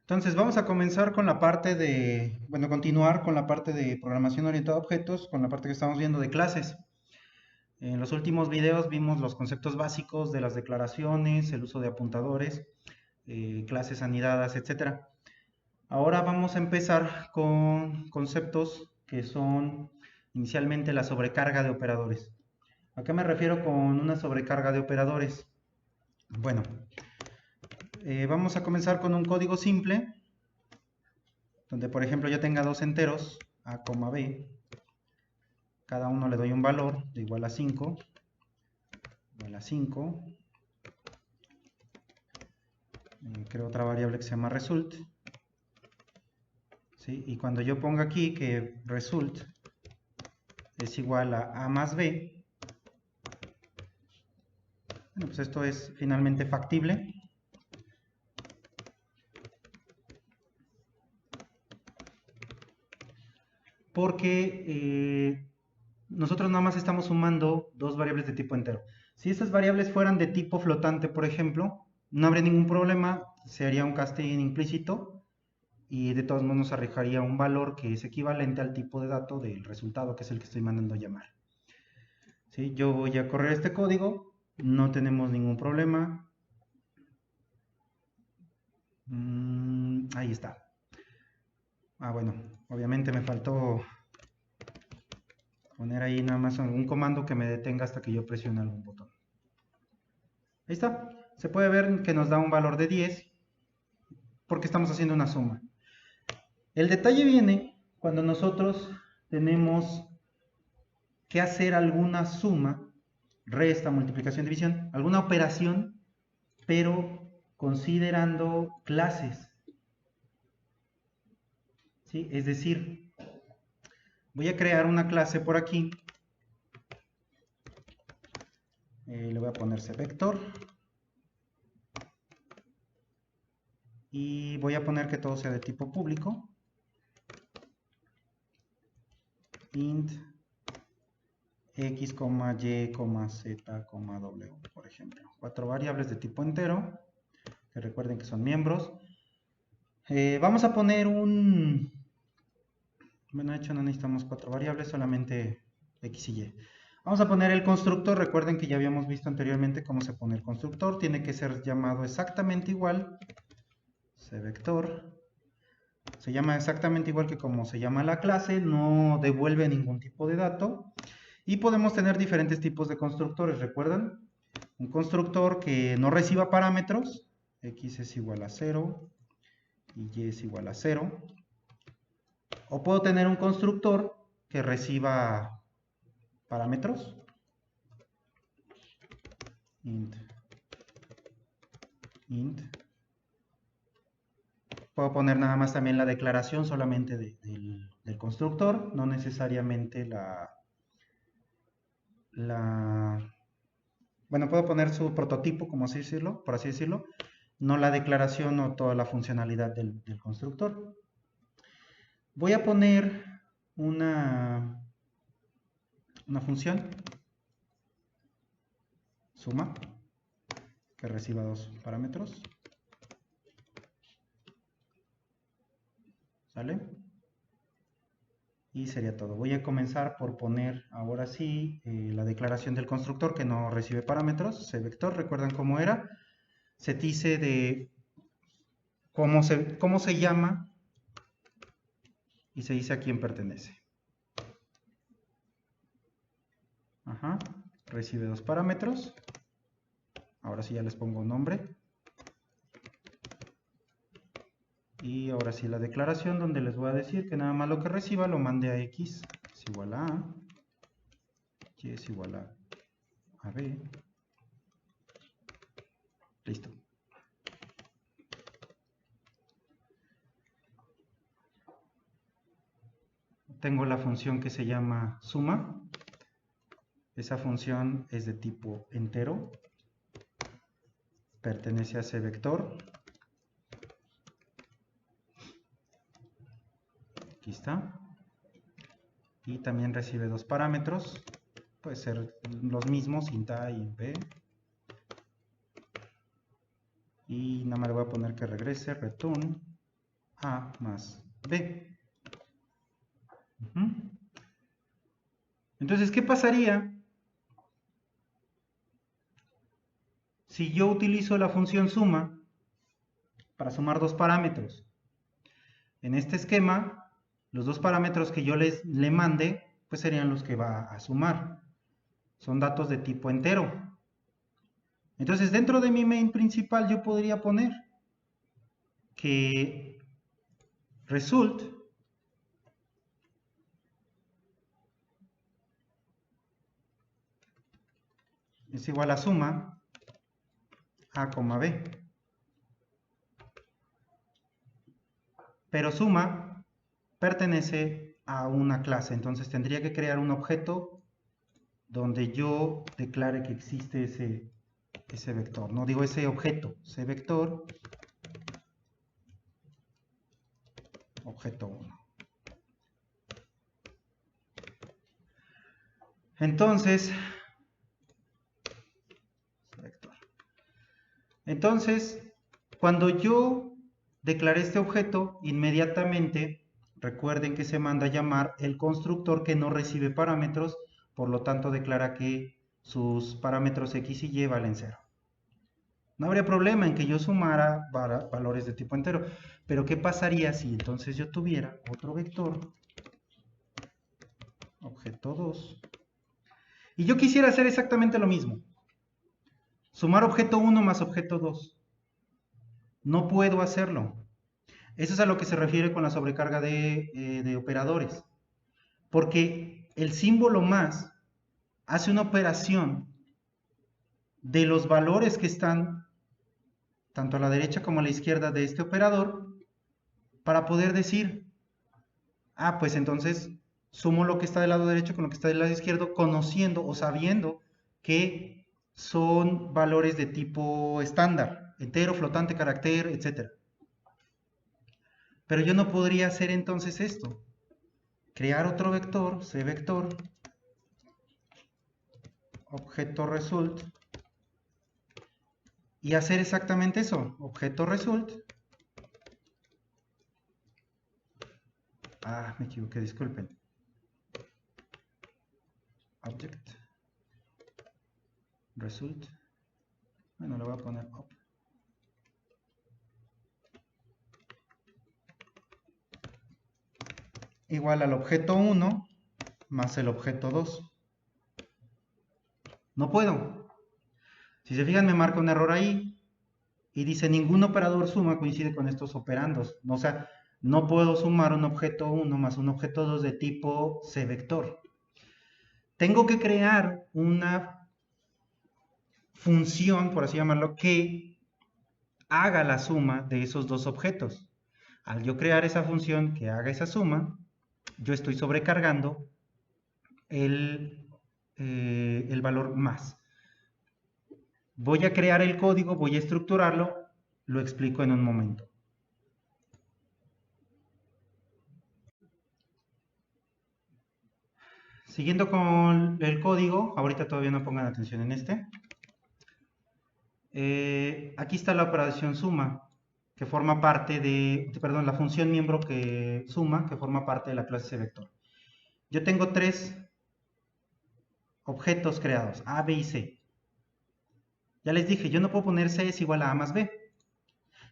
Entonces vamos a comenzar con la parte de, bueno, continuar con la parte de programación orientada a objetos, con la parte que estamos viendo de clases. En los últimos videos vimos los conceptos básicos de las declaraciones, el uso de apuntadores, clases anidadas, etcétera. Ahora vamos a empezar con conceptos que son inicialmente la sobrecarga de operadores. ¿A qué me refiero con una sobrecarga de operadores? Bueno, vamos a comenzar con un código simple donde por ejemplo yo tenga dos enteros, a, b, cada uno le doy un valor de igual a 5, igual a 5, creo otra variable que se llama result, ¿sí? Y cuando yo ponga aquí que result es igual a más b, bueno, pues esto es finalmente factible, porque nosotros nada más estamos sumando dos variables de tipo entero. Si estas variables fueran de tipo flotante, por ejemplo, no habría ningún problema, se haría un casting implícito y de todos modos nos arrojaría un valor que es equivalente al tipo de dato del resultado, que es el que estoy mandando llamar. ¿Sí? Yo voy a correr este código, no tenemos ningún problema. Ahí está. Bueno, obviamente me faltó poner ahí nada más un comando que me detenga hasta que yo presione algún botón. Ahí está. Se puede ver que nos da un valor de 10 porque estamos haciendo una suma. El detalle viene cuando nosotros tenemos que hacer alguna suma, resta, multiplicación, división, alguna operación, pero considerando clases. ¿Sí? Es decir, voy a crear una clase por aquí, le voy a poner vector y voy a poner que todo sea de tipo público, int x, y, z, w, por ejemplo. Cuatro variables de tipo entero, que recuerden que son miembros. Vamos a poner un... Bueno, de hecho no necesitamos cuatro variables, solamente x y y. Vamos a poner el constructor. Recuerden que ya habíamos visto anteriormente cómo se pone el constructor. Tiene que ser llamado exactamente igual. Vector. Se llama exactamente igual que como se llama la clase. No devuelve ningún tipo de dato. Y podemos tener diferentes tipos de constructores. ¿Recuerdan? Un constructor que no reciba parámetros. X es igual a 0 y y es igual a 0. O puedo tener un constructor que reciba parámetros. Int. Int. Puedo poner nada más también la declaración solamente del constructor, no necesariamente bueno, puedo poner su prototipo, como así decirlo, por así decirlo, no la declaración o toda la funcionalidad del constructor. Voy a poner una función suma que reciba dos parámetros. ¿Sale? Y sería todo. Voy a comenzar por poner ahora sí la declaración del constructor que no recibe parámetros. Vector, ¿recuerdan cómo era? Se dice de cómo se llama y se dice a quién pertenece. Ajá. Recibe dos parámetros. Ahora sí ya les pongo un nombre. Y ahora sí la declaración donde les voy a decir que nada más lo que reciba lo mande a x es igual a a, y es igual a b. Listo. Tengo la función que se llama suma. Esa función es de tipo entero. Pertenece a ese vector. Aquí está. Y también recibe dos parámetros. Puede ser los mismos, int a y b. Y nada más le voy a poner que regrese, return. A más B. Entonces, ¿qué pasaría si yo utilizo la función suma para sumar dos parámetros? En este esquema, los dos parámetros que yo le mande, pues serían los que va a sumar. Son datos de tipo entero. Entonces, dentro de mi main principal, yo podría poner que result es igual a suma A, B. Pero suma pertenece a una clase, entonces tendría que crear un objeto donde yo declare que existe ese vector, no digo ese objeto, ese vector, objeto 1. Entonces, cuando yo declaré este objeto, inmediatamente recuerden que se manda a llamar el constructor que no recibe parámetros, por lo tanto declara que sus parámetros x y y valen 0. No habría problema en que yo sumara valores de tipo entero, pero ¿qué pasaría si entonces yo tuviera otro vector, objeto 2, y yo quisiera hacer exactamente lo mismo? Sumar objeto 1 más objeto 2. No puedo hacerlo. Eso es a lo que se refiere con la sobrecarga de operadores. Porque el símbolo más hace una operación de los valores que están tanto a la derecha como a la izquierda de este operador para poder decir, ah, pues entonces sumo lo que está del lado derecho con lo que está del lado izquierdo, conociendo o sabiendo que son valores de tipo estándar, entero, flotante, carácter, etc. Pero yo no podría hacer entonces esto. Crear otro vector, cvector, objeto result, y hacer exactamente eso, objeto result. Ah, me equivoqué, disculpen. Object result. Bueno, le voy a poner up. Igual al objeto 1 más el objeto 2. No puedo. Si se fijan, me marca un error ahí y dice ningún operador suma coincide con estos operandos. O sea, no puedo sumar un objeto 1 más un objeto 2 de tipo cvector. Tengo que crear una función, por así llamarlo, que haga la suma de esos dos objetos. Al yo crear esa función que haga esa suma, yo estoy sobrecargando el valor más. Voy a crear el código, voy a estructurarlo, lo explico en un momento. Siguiendo con el código, ahorita todavía no pongan atención en este. Aquí está la operación suma, que forma parte la función miembro que suma, que forma parte de la clase cvector. Yo tengo tres objetos creados, A, B y C. Ya les dije, yo no puedo poner C es igual a A más B.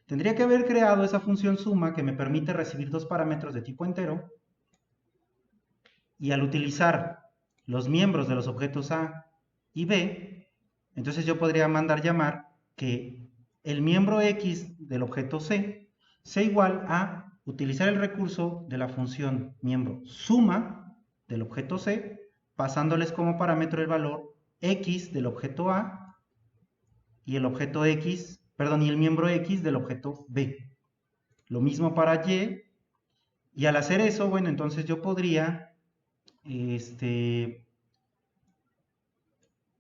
Tendría que haber creado esa función suma que me permite recibir dos parámetros de tipo entero, y al utilizar los miembros de los objetos A y B, entonces yo podría mandar llamar que el miembro X del objeto C sea igual a utilizar el recurso de la función miembro suma del objeto C, pasándoles como parámetro el valor X del objeto A y el objeto X, perdón, y el miembro X del objeto B. Lo mismo para y al hacer eso, bueno, entonces yo podría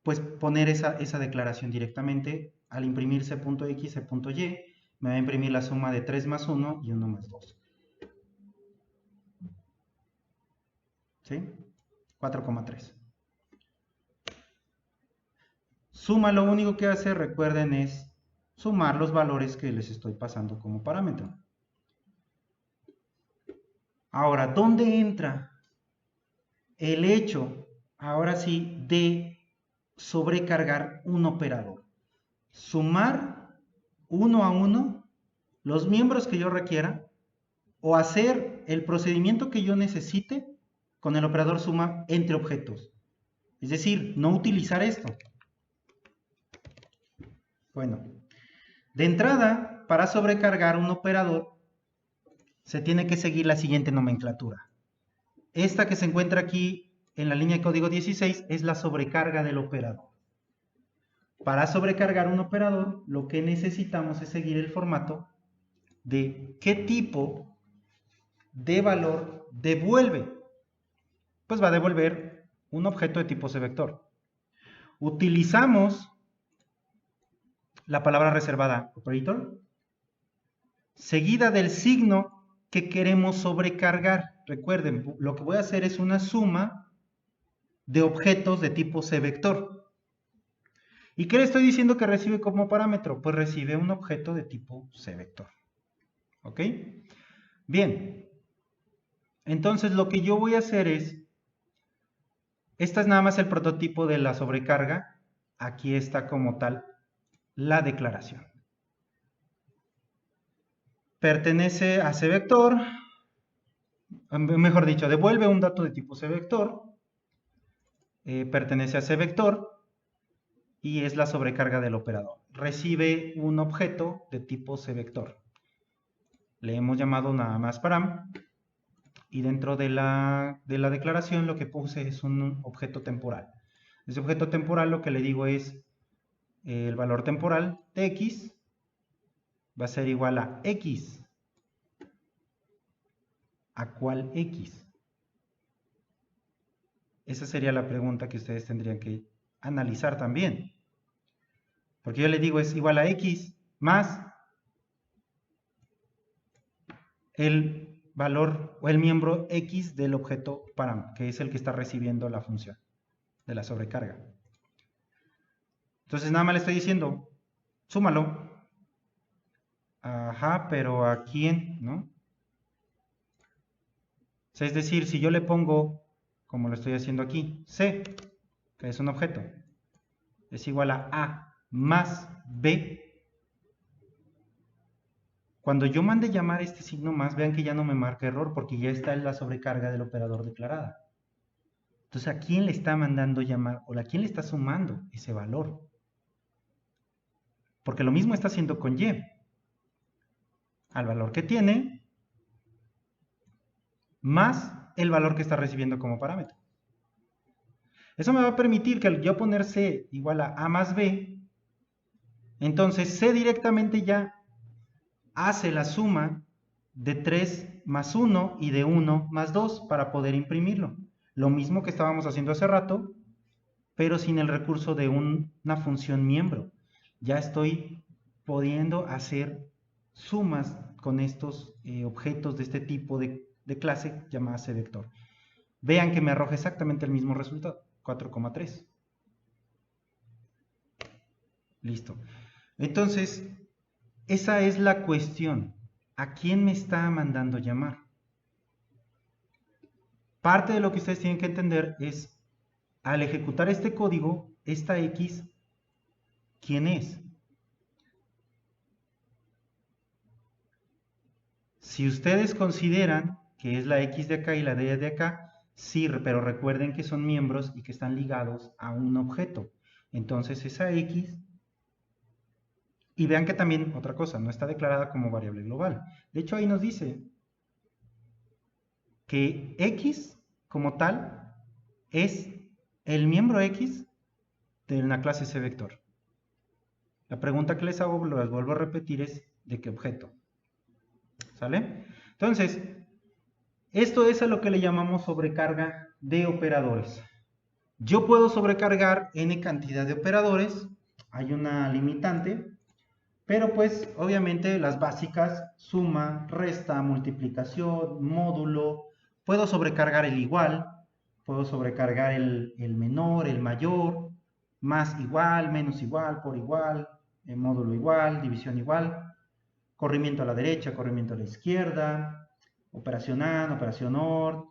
pues poner esa declaración directamente. Al imprimir c.x, c.y, me va a imprimir la suma de 3 más 1 y 1 más 2. ¿Sí? 4,3. Suma lo único que hace, recuerden, es sumar los valores que les estoy pasando como parámetro. Ahora, ¿dónde entra el hecho, ahora sí, de sobrecargar un operador? Sumar uno a uno los miembros que yo requiera o hacer el procedimiento que yo necesite con el operador suma entre objetos. Es decir, no utilizar esto. Bueno, de entrada, para sobrecargar un operador, se tiene que seguir la siguiente nomenclatura. Esta que se encuentra aquí en la línea de código 16 es la sobrecarga del operador. Para sobrecargar un operador, lo que necesitamos es seguir el formato de qué tipo de valor devuelve. Pues va a devolver un objeto de tipo cvector. Utilizamos la palabra reservada operator seguida del signo que queremos sobrecargar. Recuerden, lo que voy a hacer es una suma de objetos de tipo cvector. ¿Y qué le estoy diciendo que recibe como parámetro? Pues recibe un objeto de tipo cvector. ¿Ok? Bien. Entonces lo que yo voy a hacer es, esta es nada más el prototipo de la sobrecarga. Aquí está como tal la declaración. Pertenece a cvector, mejor dicho, devuelve un dato de tipo cvector, pertenece a cvector y es la sobrecarga del operador. Recibe un objeto de tipo cvector. Le hemos llamado nada más param y dentro de la declaración lo que puse es un objeto temporal. Ese objeto temporal lo que le digo es el valor temporal de x va a ser igual a x. ¿A cuál x? Esa sería la pregunta que ustedes tendrían que analizar también. Porque yo le digo es igual a x más el valor o el miembro x del objeto param, que es el que está recibiendo la función de la sobrecarga. Entonces nada más le estoy diciendo, súmalo. Ajá, pero ¿a quién? ¿No? O sea, es decir, si yo le pongo, como lo estoy haciendo aquí, c, que es un objeto, es igual a más b. Cuando yo mande llamar este signo más, vean que ya no me marca error porque ya está en la sobrecarga del operador declarada. Entonces, ¿a quién le está mandando llamar o a quién le está sumando ese valor? Porque lo mismo está haciendo con y. Al valor que tiene, más el valor que está recibiendo como parámetro. Eso me va a permitir que al yo poner c igual a más b, entonces c directamente ya hace la suma de 3 más 1 y de 1 más 2 para poder imprimirlo. Lo mismo que estábamos haciendo hace rato, pero sin el recurso de una función miembro. Ya estoy pudiendo hacer sumas con estos objetos de este tipo de clase llamada cvector. Vean que me arroja exactamente el mismo resultado, 4,3. Listo. Entonces, esa es la cuestión. ¿A quién me está mandando llamar? Parte de lo que ustedes tienen que entender es, al ejecutar este código, esta X, ¿quién es? Si ustedes consideran que es la X de acá y la D de acá, sí, pero recuerden que son miembros y que están ligados a un objeto. Entonces esa X, y vean que también, otra cosa, no está declarada como variable global. De hecho ahí nos dice que X como tal es el miembro X de una clase cvector. La pregunta que les hago, les vuelvo a repetir, es ¿de qué objeto? ¿Sale? Entonces, esto es a lo que le llamamos sobrecarga de operadores. Yo puedo sobrecargar n cantidad de operadores, hay una limitante, pero pues obviamente las básicas, suma, resta, multiplicación, módulo, puedo sobrecargar el igual, puedo sobrecargar el menor, el mayor, más igual, menos igual, por igual, módulo igual, división igual, corrimiento a la derecha, corrimiento a la izquierda, operación AND, operación OR.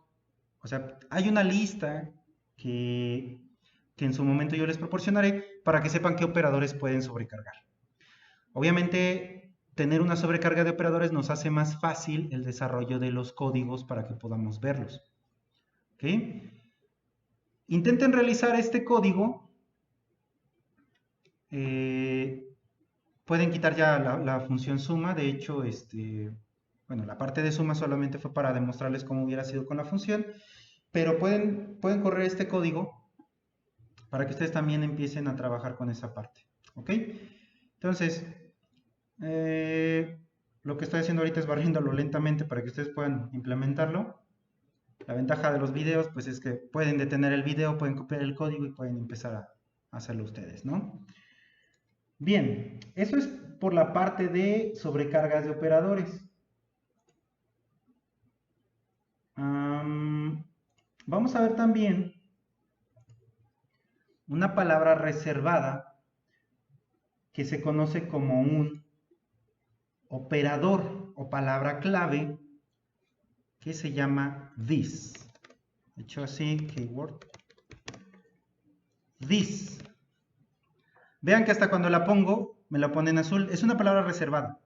O sea, hay una lista que en su momento yo les proporcionaré para que sepan qué operadores pueden sobrecargar. Obviamente, tener una sobrecarga de operadores nos hace más fácil el desarrollo de los códigos para que podamos verlos. ¿Ok? Intenten realizar este código. Pueden quitar ya la función suma. De hecho, bueno, la parte de suma solamente fue para demostrarles cómo hubiera sido con la función. Pero pueden correr este código para que ustedes también empiecen a trabajar con esa parte. ¿Ok? Entonces, lo que estoy haciendo ahorita es barriéndolo lentamente para que ustedes puedan implementarlo. La ventaja de los videos, pues es que pueden detener el video, pueden copiar el código y pueden empezar a hacerlo ustedes, ¿no? Bien, eso es por la parte de sobrecargas de operadores. Vamos a ver también una palabra reservada que se conoce como un operador o palabra clave que se llama this. Hecho así, keyword this. Vean que hasta cuando la pongo, me la pone en azul. Es una palabra reservada.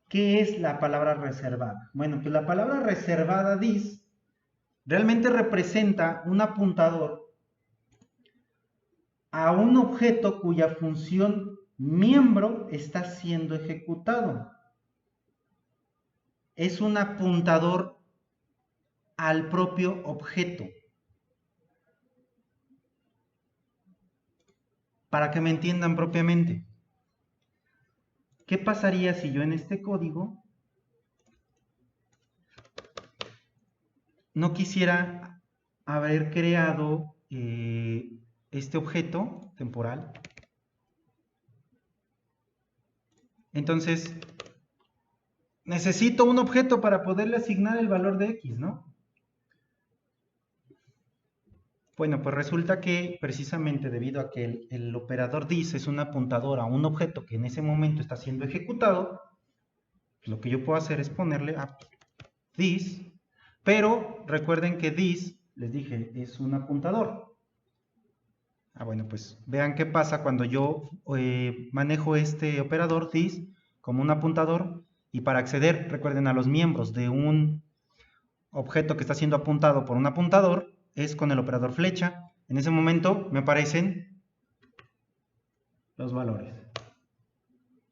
¿Qué es la palabra reservada? Bueno, pues la palabra reservada this realmente representa un apuntador a un objeto cuya función miembro está siendo ejecutado. Es un apuntador al propio objeto. Para que me entiendan propiamente. ¿Qué pasaría si yo en este código no quisiera haber creado este objeto temporal? Entonces, necesito un objeto para poderle asignar el valor de X, ¿no? Bueno, pues resulta que precisamente debido a que el operador this es un apuntador a un objeto que en ese momento está siendo ejecutado, lo que yo puedo hacer es ponerle a this, pero recuerden que this, les dije, es un apuntador. Bueno, pues vean qué pasa cuando yo manejo este operador this como un apuntador, y para acceder, recuerden, a los miembros de un objeto que está siendo apuntado por un apuntador, es con el operador flecha. En ese momento me aparecen los valores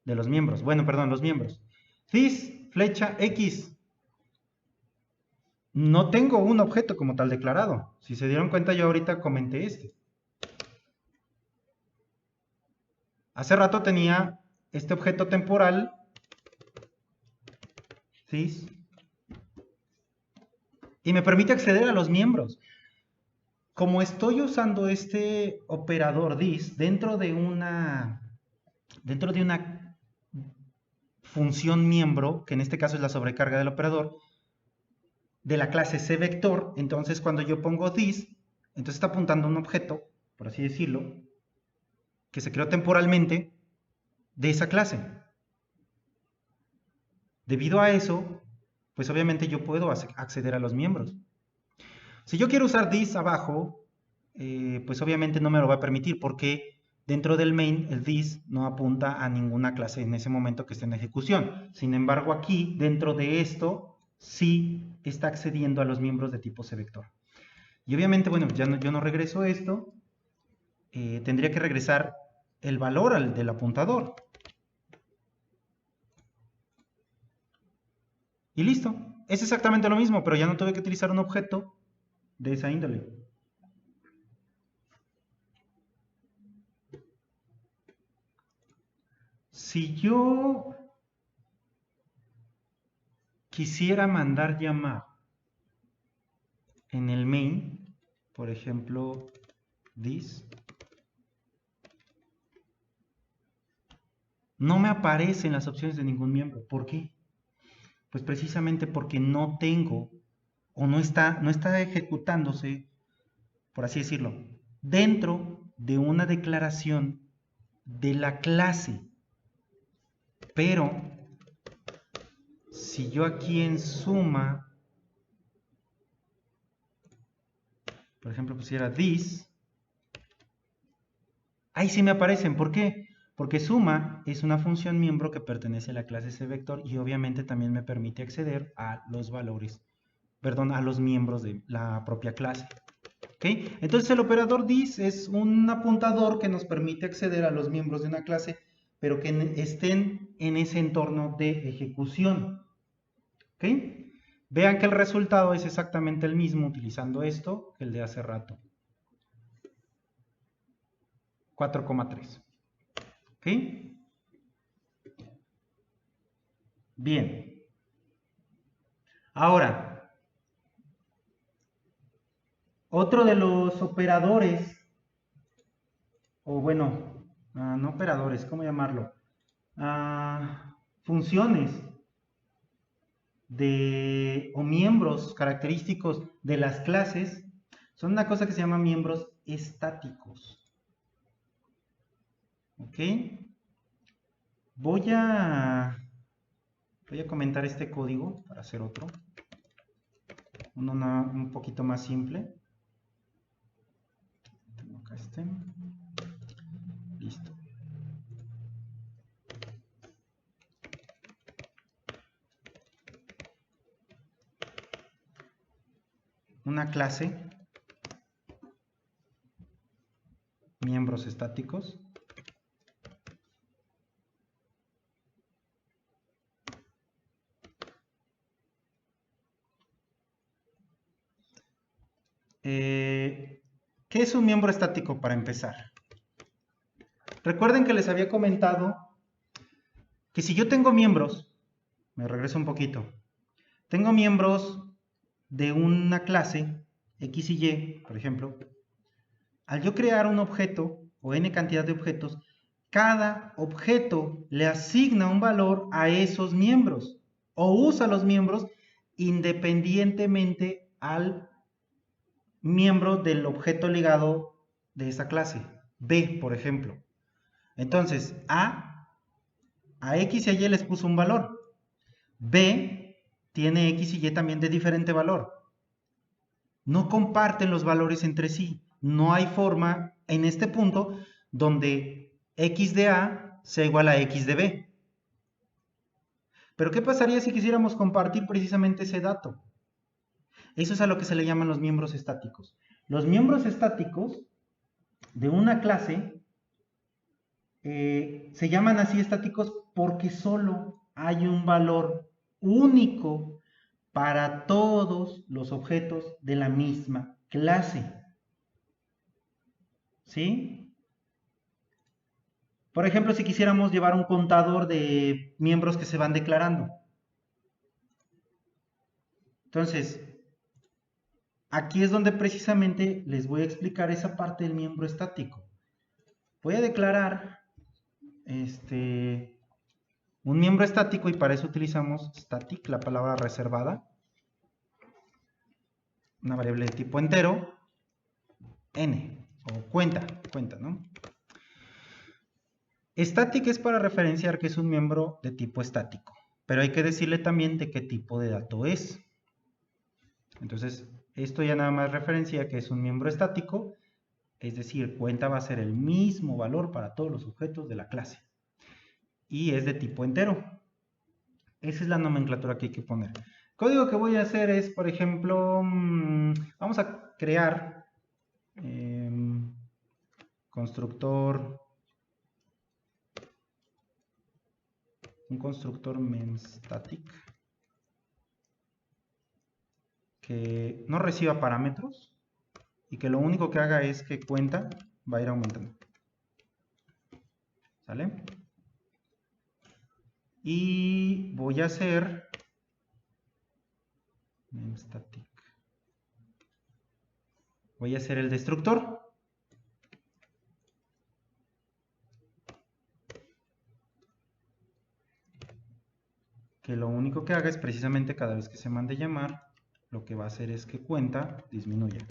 de los miembros. Bueno, perdón, los miembros. This, flecha, X. No tengo un objeto como tal declarado. Si se dieron cuenta, yo ahorita comenté este. Hace rato tenía este objeto temporal, this, y me permite acceder a los miembros. Como estoy usando este operador this dentro de una función miembro, que en este caso es la sobrecarga del operador, de la clase cVector, entonces cuando yo pongo this, entonces está apuntando a un objeto, por así decirlo, que se creó temporalmente de esa clase. Debido a eso, pues obviamente yo puedo acceder a los miembros. Si yo quiero usar this abajo, pues obviamente no me lo va a permitir porque dentro del main el this no apunta a ninguna clase en ese momento que esté en ejecución. Sin embargo, aquí dentro de esto sí está accediendo a los miembros de tipo cVector. Y obviamente, bueno, yo no regreso esto, tendría que regresar el valor del apuntador. Y listo. Es exactamente lo mismo, pero ya no tuve que utilizar un objeto de esa índole. Si yo quisiera mandar llamar en el main, por ejemplo, this, no me aparecen las opciones de ningún miembro. ¿Por qué? Pues precisamente porque no tengo o no está ejecutándose, por así decirlo, dentro de una declaración de la clase. Pero si yo aquí en suma, por ejemplo, pusiera this, ahí sí me aparecen. ¿Por qué? Porque suma es una función miembro que pertenece a la clase cVector y obviamente también me permite acceder a los valores, perdón, a los miembros de la propia clase. ¿Okay? Entonces el operador this es un apuntador que nos permite acceder a los miembros de una clase, pero que estén en ese entorno de ejecución. ¿Okay? Vean que el resultado es exactamente el mismo utilizando esto que el de hace rato. 4,3. ¿Ok? Bien. Ahora, otro de los operadores, o bueno, no operadores, ¿cómo llamarlo? Funciones o miembros característicos de las clases son una cosa que se llama miembros estáticos. ¿Ok? Voy a comentar este código para hacer otro. Uno un poquito más simple. Tengo acá este. Listo. Una clase, miembros estáticos. ¿Qué es un miembro estático para empezar? Recuerden que les había comentado que si yo tengo miembros, me regreso un poquito, tengo miembros de una clase, X y Y, por ejemplo, al yo crear un objeto o n cantidad de objetos, cada objeto le asigna un valor a esos miembros o usa los miembros independientemente al miembro del objeto ligado de esa clase. B, por ejemplo. Entonces, a X y a Y les puso un valor. B tiene X y Y también de diferente valor. No comparten los valores entre sí. No hay forma en este punto donde X de A sea igual a X de B. Pero ¿qué pasaría si quisiéramos compartir precisamente ese dato? Eso es a lo que se le llaman los miembros estáticos. Los miembros estáticos de una clase se llaman así estáticos porque solo hay un valor único para todos los objetos de la misma clase. ¿Sí? Por ejemplo, si quisiéramos llevar un contador de miembros que se van declarando. Entonces, aquí es donde precisamente les voy a explicar esa parte del miembro estático. Voy a declarar un miembro estático y para eso utilizamos static, la palabra reservada, una variable de tipo entero, n, o cuenta, ¿no? Static es para referenciar que es un miembro de tipo estático, pero hay que decirle también de qué tipo de dato es. Entonces, esto ya nada más referencia que es un miembro estático, es decir, cuenta va a ser el mismo valor para todos los objetos de la clase. Y es de tipo entero. Esa es la nomenclatura que hay que poner. El código que voy a hacer es, por ejemplo, vamos a crear un constructor memStatic que no reciba parámetros y que lo único que haga es que cuenta va a ir aumentando. ¿Sale? Y voy a hacer memStatic. Voy a hacer el destructor. Que lo único que haga es precisamente cada vez que se mande llamar, lo que va a hacer es que cuenta disminuya.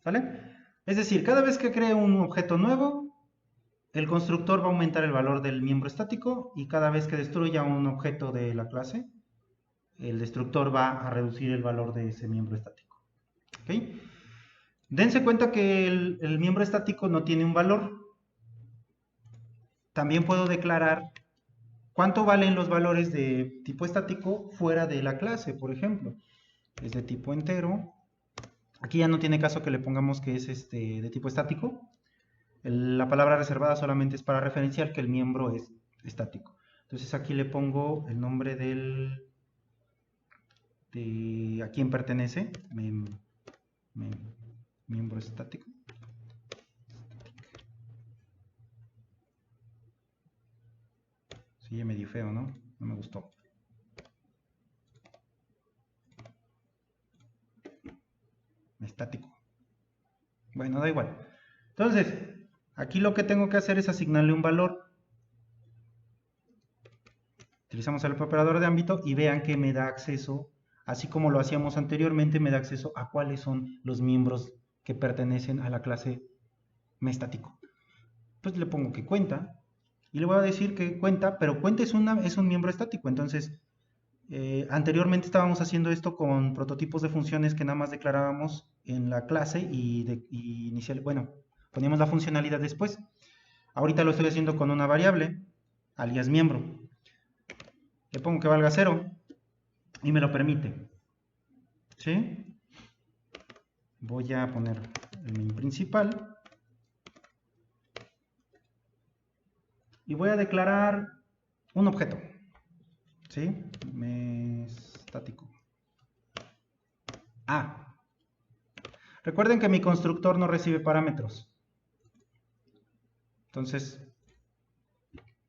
¿Sale? Es decir, cada vez que cree un objeto nuevo, el constructor va a aumentar el valor del miembro estático y cada vez que destruya un objeto de la clase, el destructor va a reducir el valor de ese miembro estático. ¿Okay? Dense cuenta que el miembro estático no tiene un valor. También puedo declarar cuánto valen los valores de tipo estático fuera de la clase, por ejemplo. Es de tipo entero. Aquí ya no tiene caso que le pongamos que es de tipo estático. La palabra reservada solamente es para referenciar que el miembro es estático. Entonces aquí le pongo el nombre de a quién pertenece, miembro estático. Sí, medio feo, ¿no? No me gustó. Estático. Bueno, da igual. Entonces, aquí lo que tengo que hacer es asignarle un valor. Utilizamos el operador de ámbito y vean que me da acceso, así como lo hacíamos anteriormente, me da acceso a cuáles son los miembros que pertenecen a la clase estático. Pues le pongo que cuenta y le voy a decir que cuenta, pero cuenta es un miembro estático. Entonces, anteriormente estábamos haciendo esto con prototipos de funciones que nada más declarábamos en la clase y inicial, bueno, poníamos la funcionalidad después. Ahorita lo estoy haciendo con una variable, alias miembro. Le pongo que valga 0 y me lo permite. ¿Sí? Voy a poner el main principal y voy a declarar un objeto. ¿Sí? Estático. A. Recuerden que mi constructor no recibe parámetros. Entonces,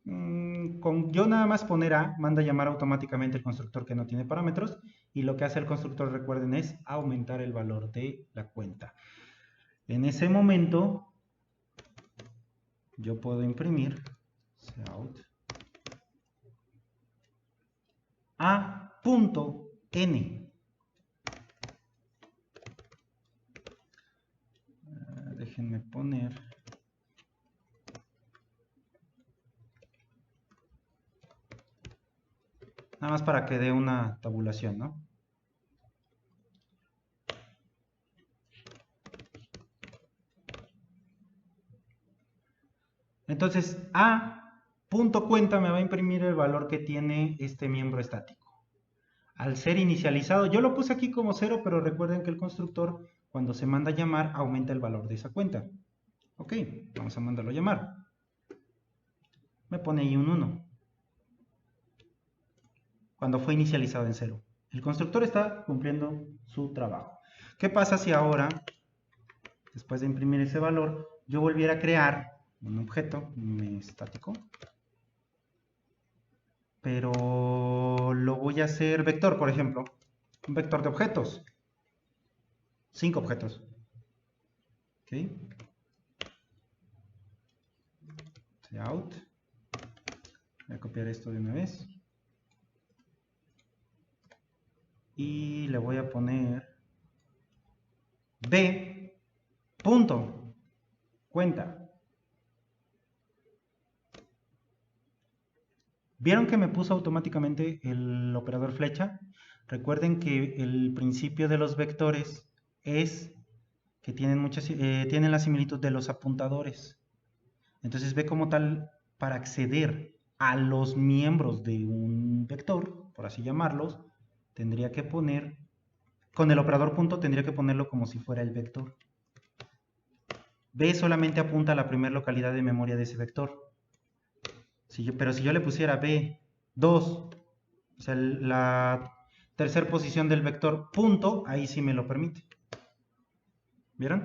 con yo nada más poner A, manda a llamar automáticamente el constructor que no tiene parámetros. Y lo que hace el constructor, recuerden, es aumentar el valor de la cuenta. En ese momento, yo puedo imprimir cout A.n. Déjenme poner nada más para que dé una tabulación, ¿no? Entonces, A.cuenta me va a imprimir el valor que tiene este miembro estático. Al ser inicializado, yo lo puse aquí como 0, pero recuerden que el constructor, cuando se manda a llamar, aumenta el valor de esa cuenta. Ok, vamos a mandarlo a llamar. Me pone ahí un 1. Cuando fue inicializado en 0. El constructor está cumpliendo su trabajo. ¿Qué pasa si ahora, después de imprimir ese valor, yo volviera a crear un objeto estático, pero lo voy a hacer vector, por ejemplo, un vector de objetos, 5 objetos, ¿ok? Out, voy a copiar esto de una vez y le voy a poner b punto cuenta. ¿Vieron que me puso automáticamente el operador flecha? Recuerden que el principio de los vectores es que tienen la similitud de los apuntadores. Entonces ve como tal, para acceder a los miembros de un vector, por así llamarlos, tendría que poner, con el operador punto tendría que ponerlo como si fuera el vector. B solamente apunta a la primera localidad de memoria de ese vector. Pero si yo le pusiera B2, o sea, la tercera posición del vector punto, ahí sí me lo permite. ¿Vieron?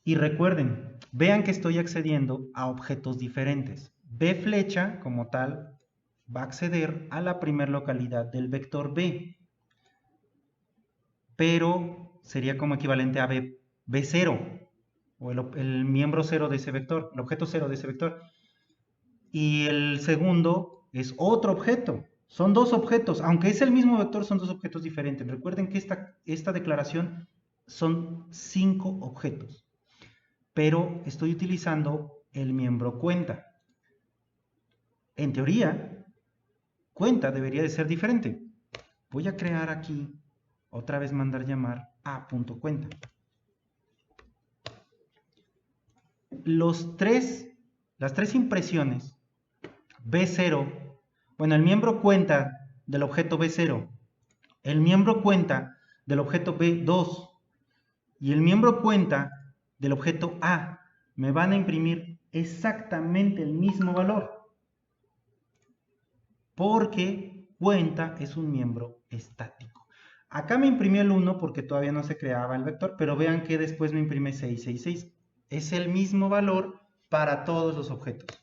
Y recuerden, vean que estoy accediendo a objetos diferentes. B flecha, como tal, va a acceder a la primera localidad del vector B. Pero sería como equivalente a B0, o el miembro 0 de ese vector, el objeto 0 de ese vector. Y el segundo es otro objeto. Son dos objetos. Aunque es el mismo vector, son dos objetos diferentes. Recuerden que esta declaración son 5 objetos. Pero estoy utilizando el miembro cuenta. En teoría, cuenta debería de ser diferente. Voy a crear aquí, otra vez mandar llamar a.cuenta. Las tres impresiones B0, bueno, el miembro cuenta del objeto B0, el miembro cuenta del objeto B2 y el miembro cuenta del objeto A me van a imprimir exactamente el mismo valor, porque cuenta es un miembro estático. Acá me imprimió el 1 porque todavía no se creaba el vector, pero vean que después me imprime 666. Es el mismo valor para todos los objetos.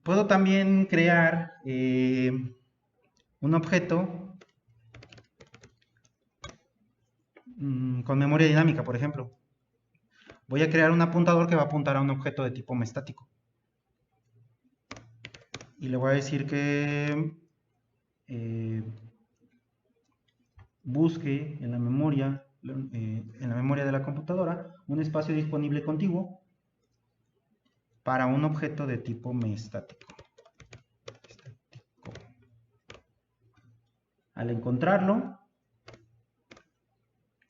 Puedo también crear un objeto con memoria dinámica, por ejemplo. Voy a crear un apuntador que va a apuntar a un objeto de tipo estático. Y le voy a decir que busque en la memoria de la computadora un espacio disponible contiguo para un objeto de tipo estático. Al encontrarlo,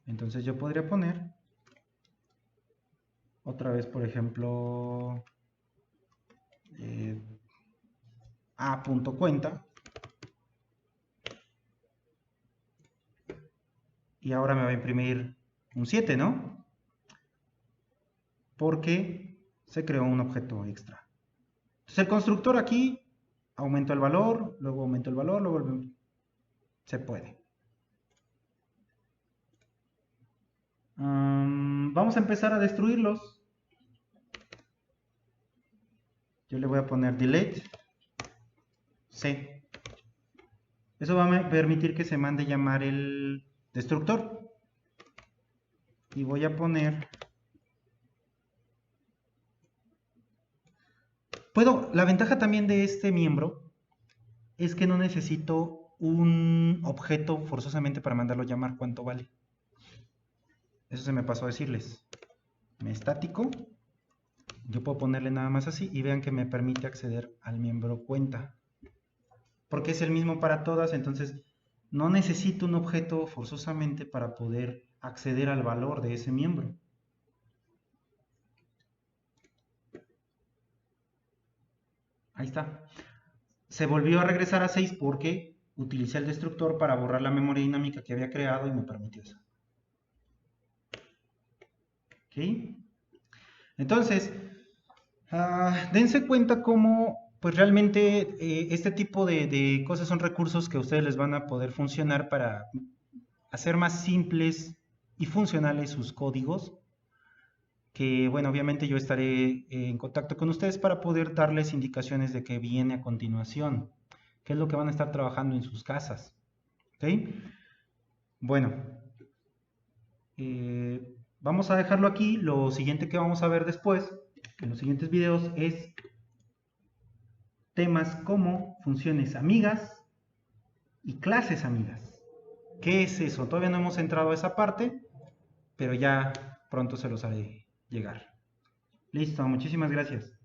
entonces yo podría poner otra vez, por ejemplo, a.cuenta, y ahora me va a imprimir un 7, ¿no? Porque se creó un objeto extra. Entonces el constructor aquí aumento el valor, luego aumento el valor, luego se puede. Vamos a empezar a destruirlos. Yo le voy a poner delete C. Eso va a permitir que se mande llamar el destructor. Y voy a poner... La ventaja también de este miembro es que no necesito un objeto forzosamente para mandarlo llamar. ¿Cuánto vale? Eso se me pasó a decirles. Estático. Yo puedo ponerle nada más así y vean que me permite acceder al miembro cuenta. Porque es el mismo para todas, entonces no necesito un objeto forzosamente para poder acceder al valor de ese miembro. Ahí está. Se volvió a regresar a 6 porque utilicé el destructor para borrar la memoria dinámica que había creado y me permitió eso. ¿Ok? Entonces, dense cuenta cómo pues realmente este tipo de cosas son recursos que a ustedes les van a poder funcionar para hacer más simples y funcionales sus códigos, que bueno, obviamente yo estaré en contacto con ustedes para poder darles indicaciones de qué viene a continuación, qué es lo que van a estar trabajando en sus casas. ¿Ok? Bueno, vamos a dejarlo aquí. Lo siguiente que vamos a ver después, en los siguientes videos, es temas como funciones amigas y clases amigas. ¿Qué es eso? Todavía no hemos entrado a esa parte, pero ya pronto se los haré llegar. Listo, muchísimas gracias.